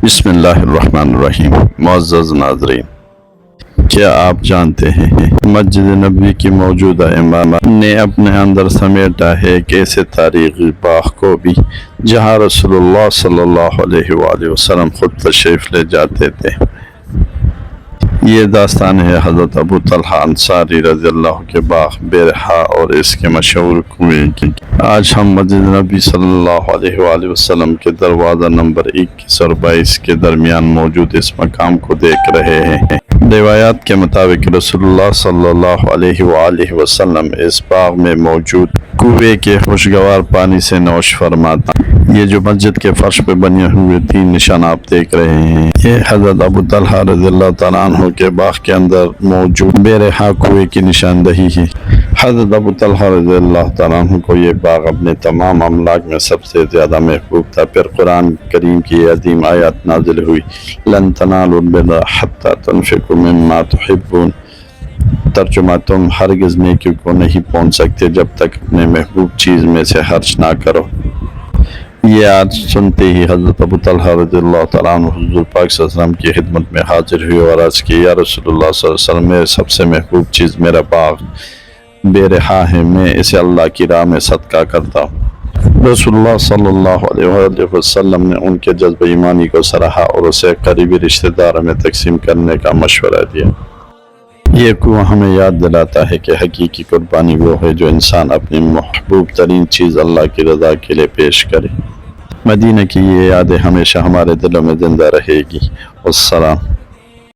بسم اللہ الرحمن الرحیم۔ معزز ناظرین، کیا آپ جانتے ہیں مسجد نبوی کی موجودہ عمارت نے اپنے اندر سمیٹا ہے ایک ایسے تاریخی باغ کو بھی جہاں رسول اللہ صلی اللہ علیہ وآلہ وسلم خود تشریف لے جاتے تھے۔ یہ داستان ہے حضرت ابو طلحہ انصاری رضی اللہ کے باغ بیرحا اور اس کے مشہور کنویں کی۔ آج ہم مسجد نبوی صلی اللہ علیہ وآلہ وسلم کے دروازہ نمبر 21 اور 22 کے درمیان موجود اس مقام کو دیکھ رہے ہیں۔ روایات کے مطابق رسول اللہ صلی اللہ علیہ وآلہ وسلم اس باغ میں موجود کنویں کے خوشگوار پانی سے نوش فرماتا۔ یہ جو مسجد کے فرش پہ بنے ہوئے 3 نشان آپ دیکھ رہے ہیں، یہ حضرت ابو طلحہ رضی اللہ تعالیٰ عنہ کے باغ کے اندر موجود بیرحا کنویں کی نشاندہی ہے۔ حضرت ابو طلحہ رضی اللہ تعالیٰ عنہ کو یہ باغ اپنے تمام املاک میں سب سے زیادہ محبوب تھا۔ پھر قرآن کریم کی عظیم آیات نازل ہوئی، لن تنالوا البر حتی تنفقوا مما تحبون۔ ترجمہ، تم ہرگز نیکی کو نہیں پہنچ سکتے جب تک اپنے محبوب چیز میں سے خرچ نہ کرو۔ یہ آج سنتے ہی حضرت ابو طلحہ رضی اللہ تعالیٰ عنہ حضور پاک صلی اللہ علیہ وسلم کی خدمت میں حاضر ہوئے اور عرض کی، یا رسول اللہ صلی اللہ علیہ وسلم، میرے سب سے محبوب چیز میرا باغ بیرحا ہے، میں اسے اللہ کی راہ میں صدقہ کرتا ہوں۔ رسول اللہ صلی اللہ علیہ وآلہ وسلم نے ان کے جذبہ ایمانی کو سراہا اور اسے قریبی رشتہ داروں میں تقسیم کرنے کا مشورہ دیا۔ یہ کنواں ہمیں یاد دلاتا ہے کہ حقیقی قربانی وہ ہے جو انسان اپنی محبوب ترین چیز اللہ کی رضا کے لیے پیش کرے۔ مدینہ کی یہ یادیں ہمیشہ ہمارے دلوں میں زندہ رہے گی۔ والسلام۔